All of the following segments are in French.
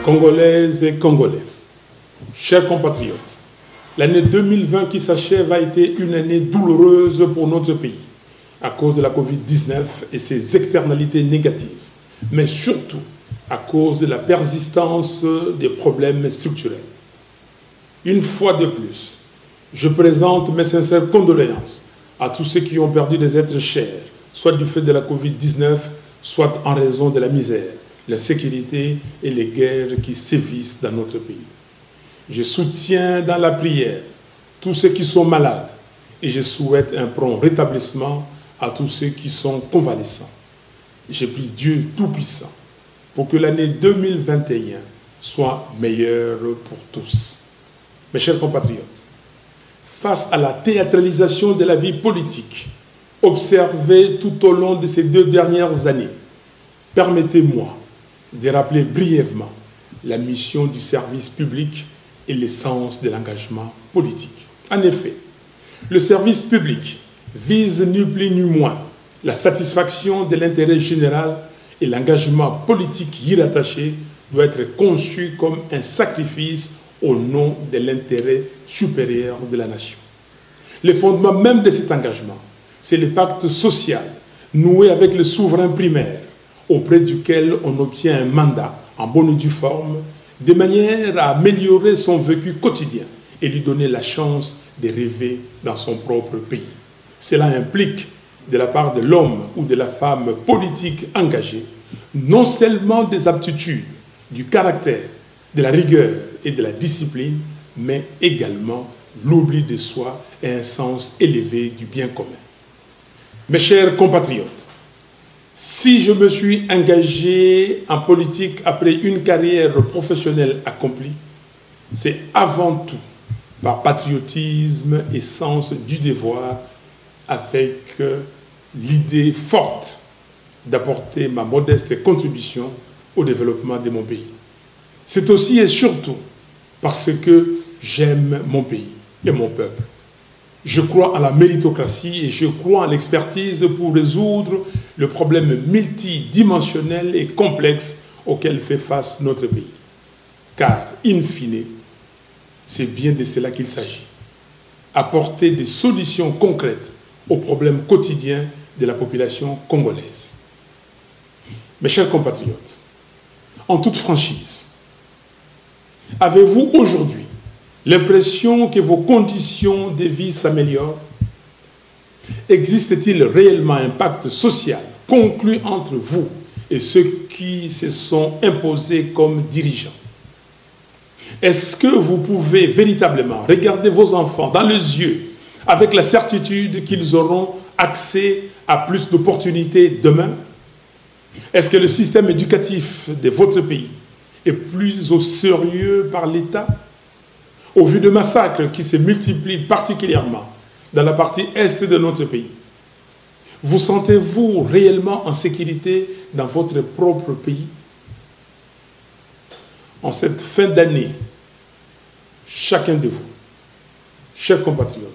Congolaises et Congolais, chers compatriotes, l'année 2020 qui s'achève a été une année douloureuse pour notre pays à cause de la Covid-19 et ses externalités négatives, mais surtout à cause de la persistance des problèmes structurels. Une fois de plus, je présente mes sincères condoléances à tous ceux qui ont perdu des êtres chers, soit du fait de la Covid-19, soit en raison de la misère, l'insécurité et les guerres qui sévissent dans notre pays. Je soutiens dans la prière tous ceux qui sont malades et je souhaite un prompt rétablissement à tous ceux qui sont convalescents. Je prie Dieu Tout-Puissant pour que l'année 2021 soit meilleure pour tous. Mes chers compatriotes, face à la théâtralisation de la vie politique observée tout au long de ces 2 dernières années, permettez-moi de rappeler brièvement la mission du service public et l'essence de l'engagement politique. En effet, le service public vise ni plus ni moins la satisfaction de l'intérêt général et l'engagement politique y rattaché doit être conçu comme un sacrifice au nom de l'intérêt supérieur de la nation. Le fondement même de cet engagement, c'est le pacte social noué avec le souverain primaire, auprès duquel on obtient un mandat en bonne et due forme, de manière à améliorer son vécu quotidien et lui donner la chance de rêver dans son propre pays. Cela implique, de la part de l'homme ou de la femme politique engagée, non seulement des aptitudes, du caractère, de la rigueur et de la discipline, mais également l'oubli de soi et un sens élevé du bien commun. Mes chers compatriotes, si je me suis engagé en politique après une carrière professionnelle accomplie, c'est avant tout par patriotisme et sens du devoir, avec l'idée forte d'apporter ma modeste contribution au développement de mon pays. C'est aussi et surtout parce que j'aime mon pays et mon peuple. Je crois en la méritocratie et je crois en l'expertise pour résoudre le problème multidimensionnel et complexe auquel fait face notre pays. Car, in fine, c'est bien de cela qu'il s'agit. Apporter des solutions concrètes aux problèmes quotidiens de la population congolaise. Mes chers compatriotes, en toute franchise, avez-vous aujourd'hui l'impression que vos conditions de vie s'améliorent? Existe-t-il réellement un pacte social conclu entre vous et ceux qui se sont imposés comme dirigeants? Est-ce que vous pouvez véritablement regarder vos enfants dans les yeux avec la certitude qu'ils auront accès à plus d'opportunités demain? Est-ce que le système éducatif de votre pays est plus au sérieux par l'État? Au vu de massacres qui se multiplient particulièrement dans la partie est de notre pays, vous sentez-vous réellement en sécurité dans votre propre pays? En cette fin d'année, chacun de vous, chers compatriotes,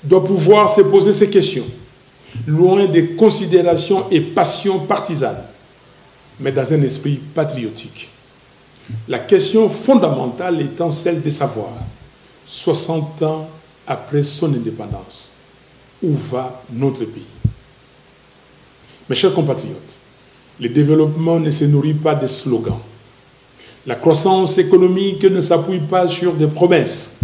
doit pouvoir se poser ces questions, loin des considérations et passions partisanes, mais dans un esprit patriotique. La question fondamentale étant celle de savoir, 60 ans après son indépendance, où va notre pays? Mes chers compatriotes, le développement ne se nourrit pas de slogans. La croissance économique ne s'appuie pas sur des promesses.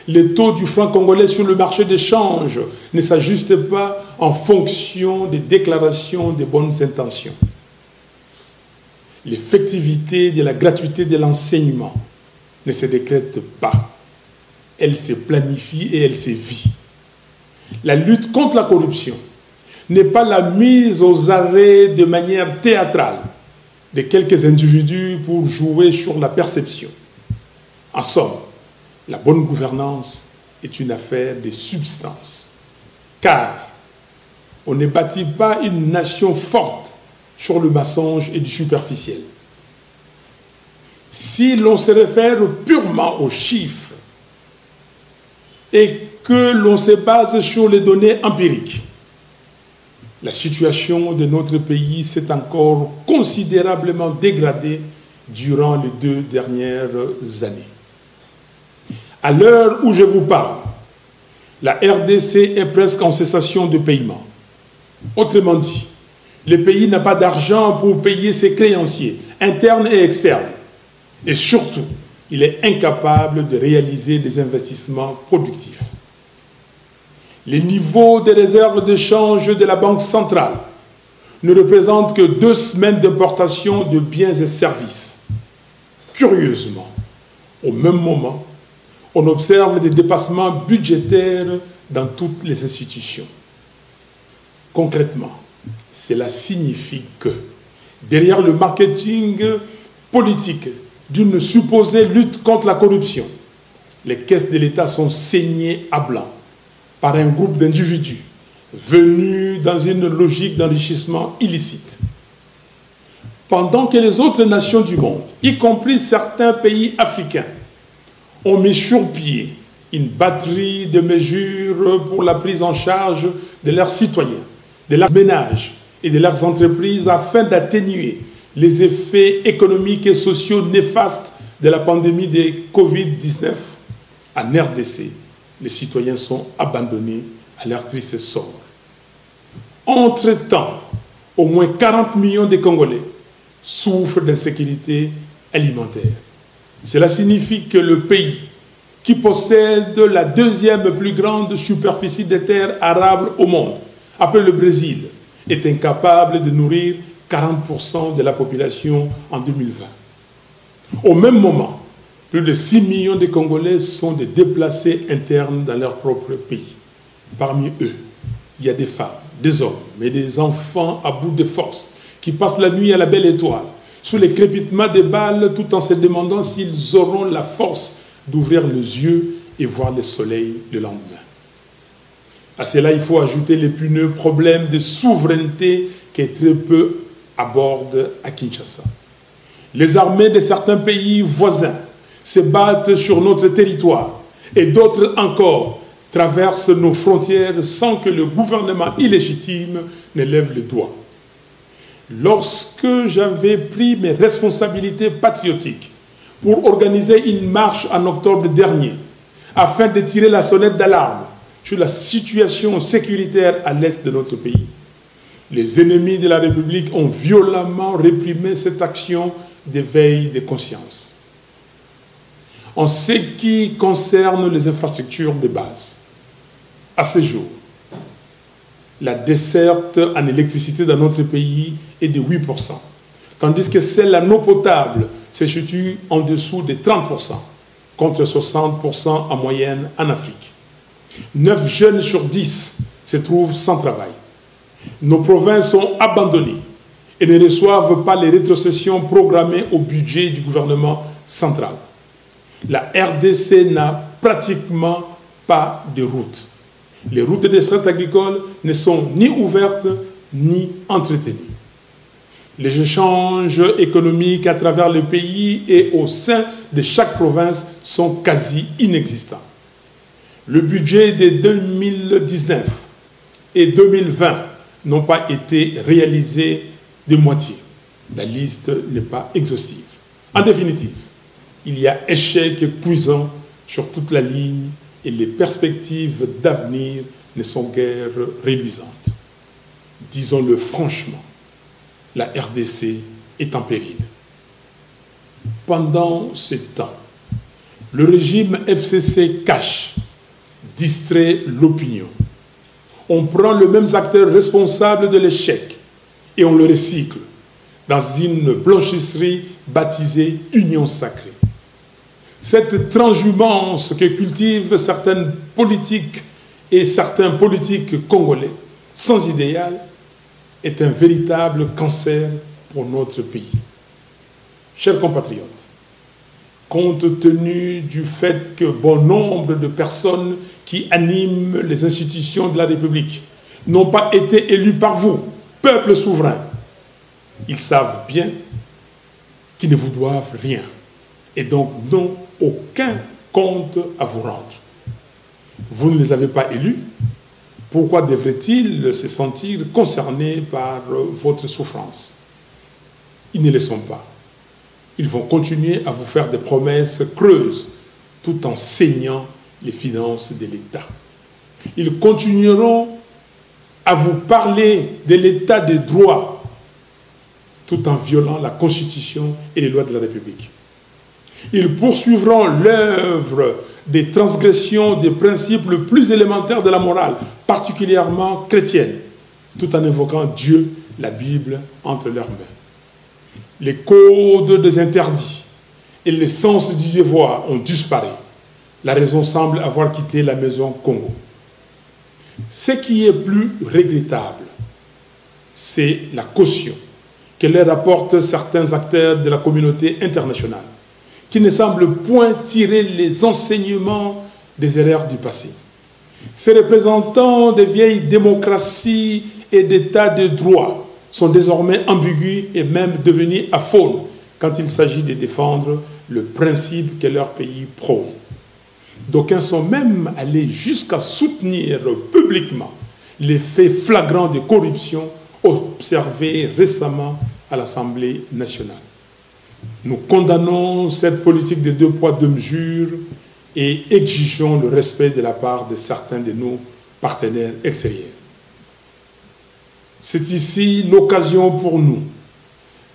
Le taux du franc congolais sur le marché d'échange ne s'ajuste pas en fonction des déclarations de bonnes intentions. L'effectivité de la gratuité de l'enseignement ne se décrète pas. Elle se planifie et elle se vit. La lutte contre la corruption n'est pas la mise aux arrêts de manière théâtrale de quelques individus pour jouer sur la perception. En somme, la bonne gouvernance est une affaire de substance. Car on ne bâtit pas une nation forte sur le mensonge et du superficiel. Si l'on se réfère purement aux chiffres et que l'on se base sur les données empiriques, la situation de notre pays s'est encore considérablement dégradée durant les 2 dernières années. À l'heure où je vous parle, la RDC est presque en cessation de paiement. Autrement dit, le pays n'a pas d'argent pour payer ses créanciers, internes et externes. Et surtout, il est incapable de réaliser des investissements productifs. Les niveaux des réserves de change de la Banque centrale ne représentent que 2 semaines d'importation de biens et services. Curieusement, au même moment, on observe des dépassements budgétaires dans toutes les institutions. Concrètement, cela signifie que, derrière le marketing politique d'une supposée lutte contre la corruption, les caisses de l'État sont saignées à blanc par un groupe d'individus venus dans une logique d'enrichissement illicite. Pendant que les autres nations du monde, y compris certains pays africains, ont mis sur pied une batterie de mesures pour la prise en charge de leurs citoyens, de leurs ménages et de leurs entreprises afin d'atténuer les effets économiques et sociaux néfastes de la pandémie de Covid-19, en RDC, les citoyens sont abandonnés à leur triste sort. Entre-temps, au moins 40 millions de Congolais souffrent d'insécurité alimentaire. Cela signifie que le pays, qui possède la 2e plus grande superficie de terres arables au monde, après le Brésil, est incapable de nourrir 40% de la population en 2020. Au même moment, plus de 6 millions de Congolais sont des déplacés internes dans leur propre pays. Parmi eux, il y a des femmes, des hommes, mais des enfants à bout de force qui passent la nuit à la belle étoile, sous les crépitements des balles, tout en se demandant s'ils auront la force d'ouvrir les yeux et voir le soleil le lendemain. À cela, il faut ajouter l'épineux problème de souveraineté qui est très peu abordé à Kinshasa. Les armées de certains pays voisins se battent sur notre territoire et d'autres encore traversent nos frontières sans que le gouvernement illégitime ne lève le doigt. Lorsque j'avais pris mes responsabilités patriotiques pour organiser une marche en octobre dernier afin de tirer la sonnette d'alarme sur la situation sécuritaire à l'est de notre pays, les ennemis de la République ont violemment réprimé cette action d'éveil de conscience. En ce qui concerne les infrastructures de base, à ce jour, la desserte en électricité dans notre pays est de 8%, tandis que celle en eau potable se situe en dessous de 30%, contre 60% en moyenne en Afrique. 9 jeunes sur 10 se trouvent sans travail. Nos provinces sont abandonnées et ne reçoivent pas les rétrocessions programmées au budget du gouvernement central. La RDC n'a pratiquement pas de routes. Les routes de desserte agricole ne sont ni ouvertes ni entretenues. Les échanges économiques à travers le pays et au sein de chaque province sont quasi inexistants. Le budget de 2019 et 2020 n'ont pas été réalisés de moitié. La liste n'est pas exhaustive. En définitive, il y a échec cuisant sur toute la ligne et les perspectives d'avenir ne sont guère reluisantes. Disons-le franchement, la RDC est en péril. Pendant ce temps, le régime FCC cache, distrait l'opinion. On prend les mêmes acteurs responsables de l'échec et on le recycle dans une blanchisserie baptisée Union sacrée. Cette transhumance que cultivent certaines politiques et certains politiques congolais sans idéal est un véritable cancer pour notre pays. Chers compatriotes, compte tenu du fait que bon nombre de personnes qui animent les institutions de la République n'ont pas été élus par vous, peuple souverain, ils savent bien qu'ils ne vous doivent rien et donc n'ont aucun compte à vous rendre. Vous ne les avez pas élus. Pourquoi devraient-ils se sentir concernés par votre souffrance? Ils ne le sont pas. Ils vont continuer à vous faire des promesses creuses tout en saignant les finances de l'État. Ils continueront à vous parler de l'État de droit tout en violant la Constitution et les lois de la République. Ils poursuivront l'œuvre des transgressions des principes les plus élémentaires de la morale, particulièrement chrétienne, tout en invoquant Dieu, la Bible, entre leurs mains. Les codes des interdits et l'essence du devoir ont disparu. La raison semble avoir quitté la maison Congo. Ce qui est plus regrettable, c'est la caution que leur apportent certains acteurs de la communauté internationale, qui ne semblent point tirer les enseignements des erreurs du passé. Ces représentants des vieilles démocraties et d'états de droit sont désormais ambigus et même devenus aphones quand il s'agit de défendre le principe que leur pays prône. D'aucuns sont même allés jusqu'à soutenir publiquement les faits flagrants de corruption observés récemment à l'Assemblée nationale. Nous condamnons cette politique de 2 poids 2 mesures et exigeons le respect de la part de certains de nos partenaires extérieurs. C'est ici l'occasion pour nous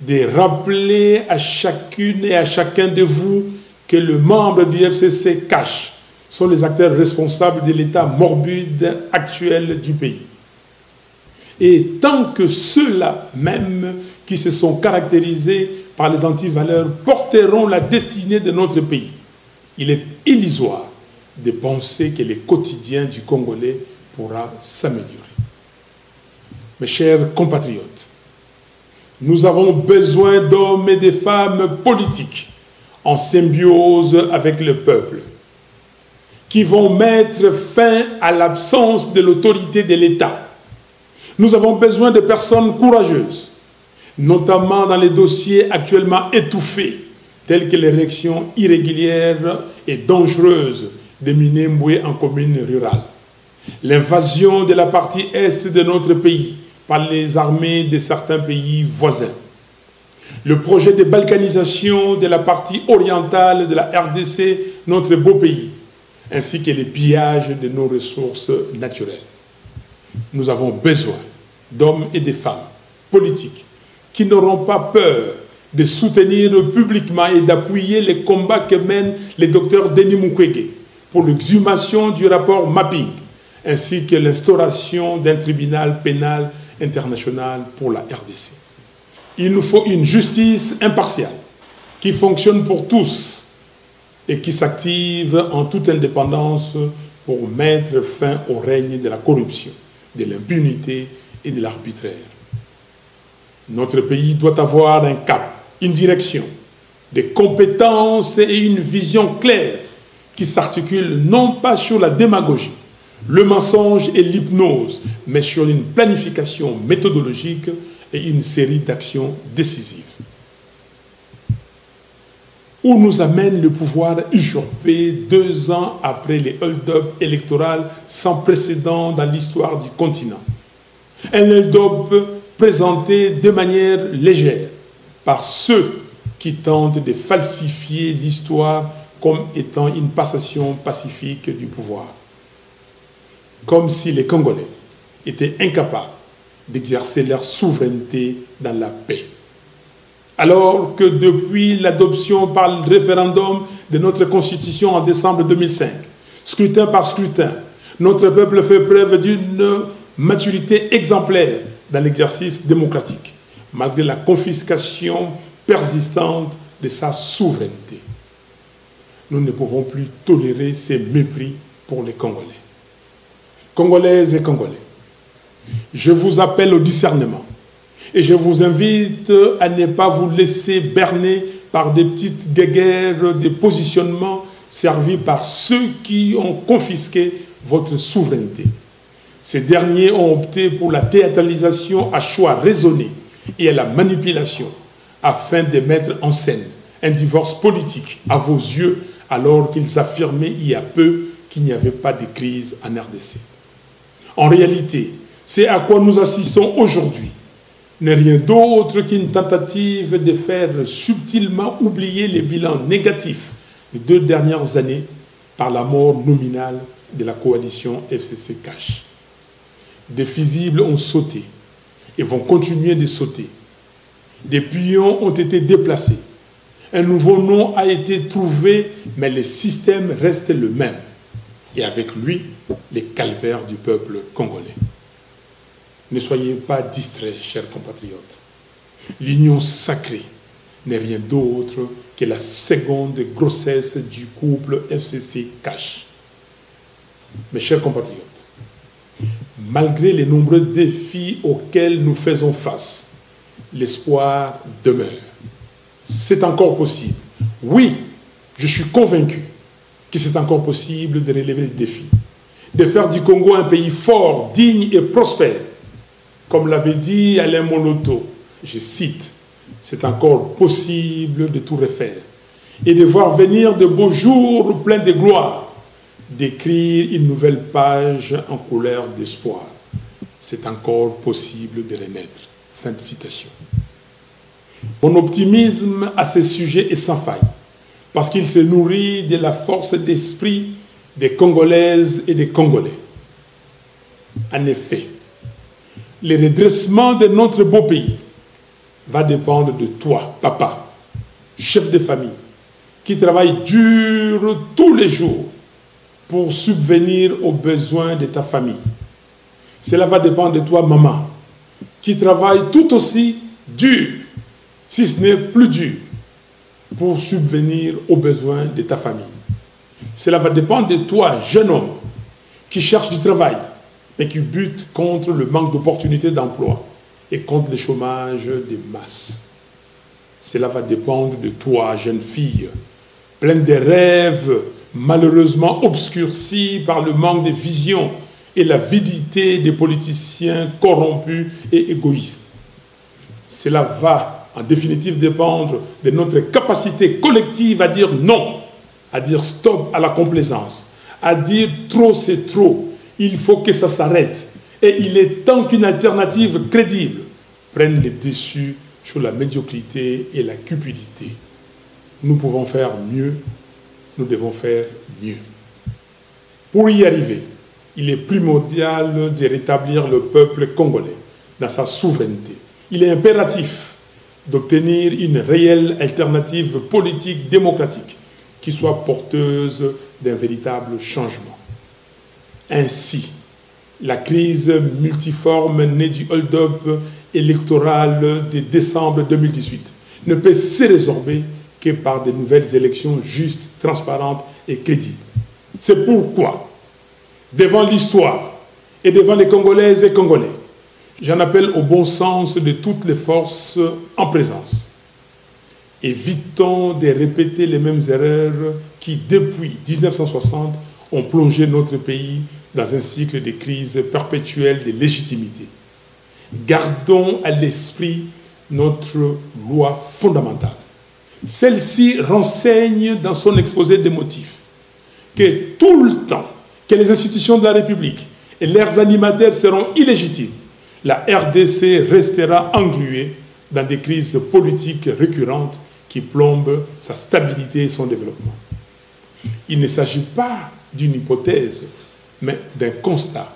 de rappeler à chacune et à chacun de vous que les membres du FCC cash sont les acteurs responsables de l'état morbide actuel du pays. Et tant que ceux-là même qui se sont caractérisés par les antivaleurs porteront la destinée de notre pays, il est illusoire de penser que le quotidien du Congolais pourra s'améliorer. Mes chers compatriotes, nous avons besoin d'hommes et de femmes politiques en symbiose avec le peuple, qui vont mettre fin à l'absence de l'autorité de l'État. Nous avons besoin de personnes courageuses, notamment dans les dossiers actuellement étouffés, tels que l'érection irrégulière et dangereuse de Minembwe en commune rurale, l'invasion de la partie est de notre pays par les armées de certains pays voisins, le projet de balkanisation de la partie orientale de la RDC, notre beau pays, ainsi que les pillages de nos ressources naturelles. Nous avons besoin d'hommes et de femmes politiques qui n'auront pas peur de soutenir publiquement et d'appuyer les combats que mène le docteur Denis Mukwege pour l'exhumation du rapport Mapping, ainsi que l'instauration d'un tribunal pénal international pour la RDC. Il nous faut une justice impartiale qui fonctionne pour tous et qui s'active en toute indépendance pour mettre fin au règne de la corruption, de l'impunité et de l'arbitraire. Notre pays doit avoir un cap, une direction, des compétences et une vision claire qui s'articulent non pas sur la démagogie, le mensonge et l'hypnose, mais sur une planification méthodologique et une série d'actions décisives. Où nous amène le pouvoir usurpé 2 ans après les hold-up électoraux sans précédent dans l'histoire du continent. Un hold-up présenté de manière légère par ceux qui tentent de falsifier l'histoire comme étant une passation pacifique du pouvoir. Comme si les Congolais étaient incapables d'exercer leur souveraineté dans la paix. Alors que depuis l'adoption par le référendum de notre Constitution en décembre 2005, scrutin par scrutin, notre peuple fait preuve d'une maturité exemplaire dans l'exercice démocratique, malgré la confiscation persistante de sa souveraineté. Nous ne pouvons plus tolérer ces mépris pour les Congolais. Congolaises et Congolais, je vous appelle au discernement et je vous invite à ne pas vous laisser berner par des petites guéguerres de positionnement servis par ceux qui ont confisqué votre souveraineté. Ces derniers ont opté pour la théâtralisation à choix raisonné et à la manipulation afin de mettre en scène un divorce politique à vos yeux alors qu'ils affirmaient il y a peu qu'il n'y avait pas de crise en RDC. En réalité, c'est à quoi nous assistons aujourd'hui n'est rien d'autre qu'une tentative de faire subtilement oublier les bilans négatifs des 2 dernières années par la mort nominale de la coalition FCC Cash. Des fusibles ont sauté et vont continuer de sauter. Des pions ont été déplacés. Un nouveau nom a été trouvé, mais le système reste le même. Et avec lui, les calvaires du peuple congolais. Ne soyez pas distraits, chers compatriotes. L'union sacrée n'est rien d'autre que la seconde grossesse du couple FCC Cash. Mes chers compatriotes, malgré les nombreux défis auxquels nous faisons face, l'espoir demeure. C'est encore possible. Oui, je suis convaincu que c'est encore possible de relever les défis, de faire du Congo un pays fort, digne et prospère. Comme l'avait dit Alain Moloto, je cite, « C'est encore possible de tout refaire et de voir venir de beaux jours pleins de gloire, d'écrire une nouvelle page en couleur d'espoir. C'est encore possible de renaître. » Fin de citation. Mon optimisme à ce sujet est sans faille, parce qu'il se nourrit de la force d'esprit des Congolaises et des Congolais. En effet, le redressement de notre beau pays va dépendre de toi, papa, chef de famille, qui travaille dur tous les jours pour subvenir aux besoins de ta famille. Cela va dépendre de toi, maman, qui travaille tout aussi dur, si ce n'est plus dur, pour subvenir aux besoins de ta famille. Cela va dépendre de toi, jeune homme, qui cherche du travail, mais qui bute contre le manque d'opportunités d'emploi et contre le chômage des masses. Cela va dépendre de toi, jeune fille, pleine de rêves, malheureusement obscurcis par le manque de vision et l'avidité des politiciens corrompus et égoïstes. Cela va, en définitive, dépendre de notre capacité collective à dire non, à dire stop à la complaisance, à dire trop c'est trop, il faut que ça s'arrête. Et il est temps qu'une alternative crédible prenne le dessus sur la médiocrité et la cupidité. Nous pouvons faire mieux, nous devons faire mieux. Pour y arriver, il est primordial de rétablir le peuple congolais dans sa souveraineté. Il est impératif d'obtenir une réelle alternative politique démocratique qui soit porteuse d'un véritable changement. Ainsi, la crise multiforme née du hold-up électoral de décembre 2018 ne peut se résorber que par de nouvelles élections justes, transparentes et crédibles. C'est pourquoi, devant l'histoire et devant les Congolaises et Congolais, j'en appelle au bon sens de toutes les forces en présence. Évitons de répéter les mêmes erreurs qui, depuis 1960, ont plongé notre pays dans un cycle de crise perpétuelle de légitimité. Gardons à l'esprit notre loi fondamentale. Celle-ci renseigne dans son exposé des motifs que tout le temps que les institutions de la République et leurs animateurs seront illégitimes, la RDC restera engluée dans des crises politiques récurrentes qui plombent sa stabilité et son développement. Il ne s'agit pas d'une hypothèse, mais d'un constat.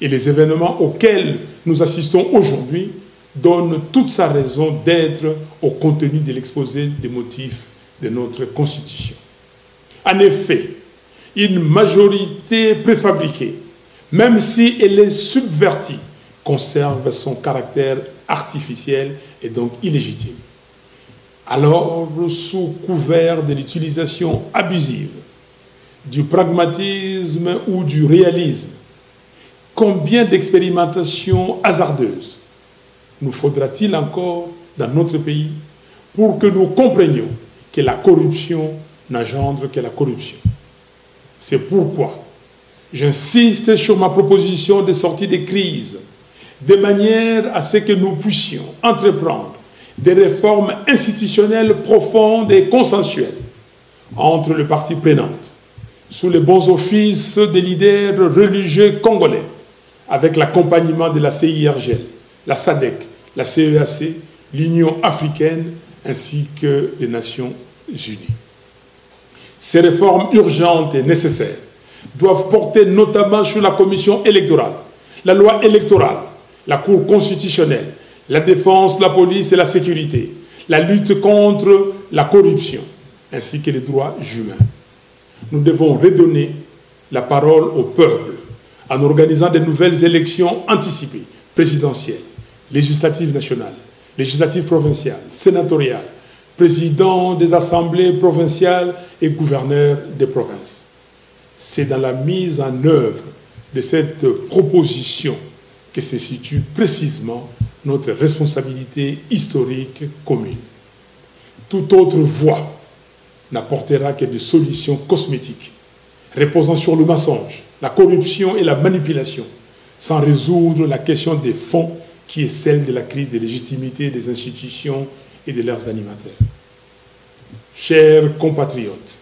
Et les événements auxquels nous assistons aujourd'hui donnent toute sa raison d'être au contenu de l'exposé des motifs de notre Constitution. En effet, une majorité préfabriquée, même si elle est subvertie, conserve son caractère artificiel et donc illégitime. Alors, sous couvert de l'utilisation abusive du pragmatisme ou du réalisme, combien d'expérimentations hasardeuses nous faudra-t-il encore dans notre pays pour que nous comprenions que la corruption n'engendre que la corruption? C'est pourquoi j'insiste sur ma proposition de sortie des crises, de manière à ce que nous puissions entreprendre des réformes institutionnelles profondes et consensuelles entre les parties prenantes, sous les bons offices des leaders religieux congolais, avec l'accompagnement de la CIRGL, la SADC, la CEAC, l'Union africaine ainsi que les Nations unies. Ces réformes urgentes et nécessaires doivent porter notamment sur la commission électorale, la loi électorale, la Cour constitutionnelle, la défense, la police et la sécurité, la lutte contre la corruption, ainsi que les droits humains. Nous devons redonner la parole au peuple en organisant de nouvelles élections anticipées, présidentielles, législatives nationales, législatives provinciales, sénatoriales, présidents des assemblées provinciales et gouverneurs des provinces. C'est dans la mise en œuvre de cette proposition que se situe précisément notre responsabilité historique commune. Toute autre voie n'apportera que des solutions cosmétiques, reposant sur le mensonge, la corruption et la manipulation, sans résoudre la question des fonds qui est celle de la crise de légitimité des institutions et de leurs animateurs. Chers compatriotes,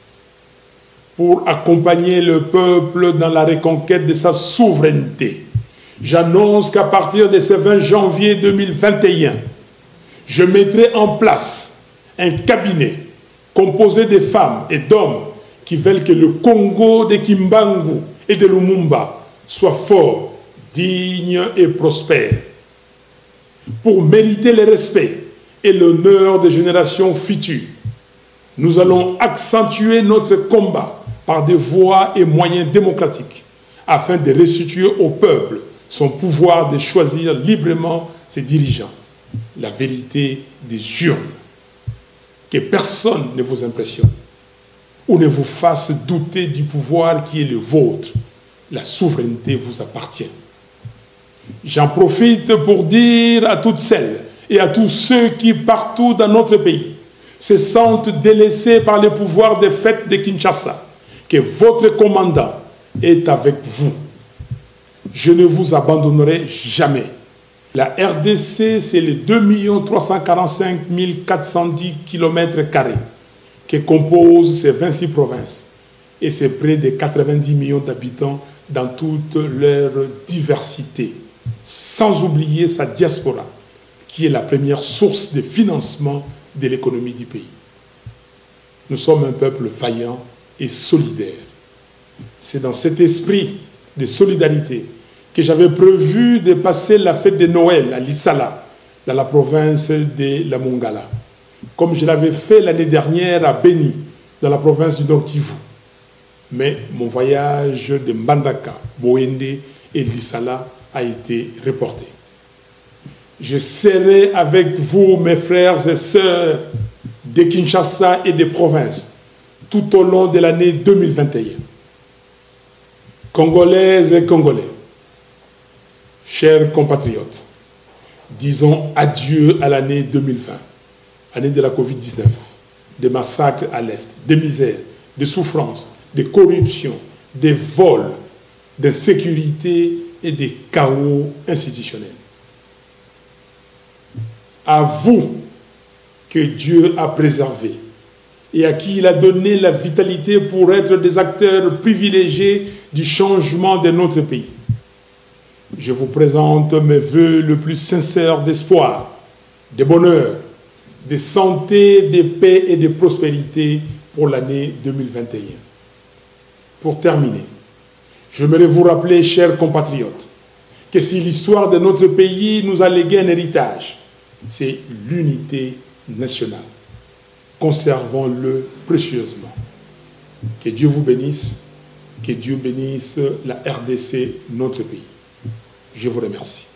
pour accompagner le peuple dans la reconquête de sa souveraineté, j'annonce qu'à partir de ce 20 janvier 2021, je mettrai en place un cabinet composé de femmes et d'hommes qui veulent que le Congo de Kimbangu et de Lumumba soit fort, digne et prospère. Pour mériter le respect et l'honneur des générations futures, nous allons accentuer notre combat par des voies et moyens démocratiques afin de restituer au peuple son pouvoir de choisir librement ses dirigeants. La vérité des urnes. Que personne ne vous impressionne ou ne vous fasse douter du pouvoir qui est le vôtre. La souveraineté vous appartient. J'en profite pour dire à toutes celles et à tous ceux qui, partout dans notre pays, se sentent délaissés par le pouvoir des fêtes de Kinshasa, que votre commandant est avec vous. Je ne vous abandonnerai jamais. La RDC, c'est les 2 345 410 km² que composent ces 26 provinces. Et c'est près de 90 millions d'habitants dans toute leur diversité. Sans oublier sa diaspora, qui est la première source de financement de l'économie du pays. Nous sommes un peuple vaillant et solidaire. C'est dans cet esprit de solidarité que j'avais prévu de passer la fête de Noël à Lissala, dans la province de la Mongala, comme je l'avais fait l'année dernière à Beni, dans la province du Nord Kivu. Mais mon voyage de Mbandaka, Boende et Lissala a été reporté. Je serai avec vous, mes frères et sœurs de Kinshasa et des provinces, tout au long de l'année 2021. Congolaises et Congolais, chers compatriotes, disons adieu à l'année 2020, année de la Covid-19, des massacres à l'Est, des misères, des souffrances, des corruptions, des vols, d'insécurité et des chaos institutionnels. À vous que Dieu a préservé et à qui il a donné la vitalité pour être des acteurs privilégiés du changement de notre pays. Je vous présente mes vœux le plus sincères d'espoir, de bonheur, de santé, de paix et de prospérité pour l'année 2021. Pour terminer, j'aimerais vous rappeler, chers compatriotes, que si l'histoire de notre pays nous a légué un héritage, c'est l'unité nationale. Conservons-le précieusement. Que Dieu vous bénisse, que Dieu bénisse la RDC, notre pays. Je vous remercie.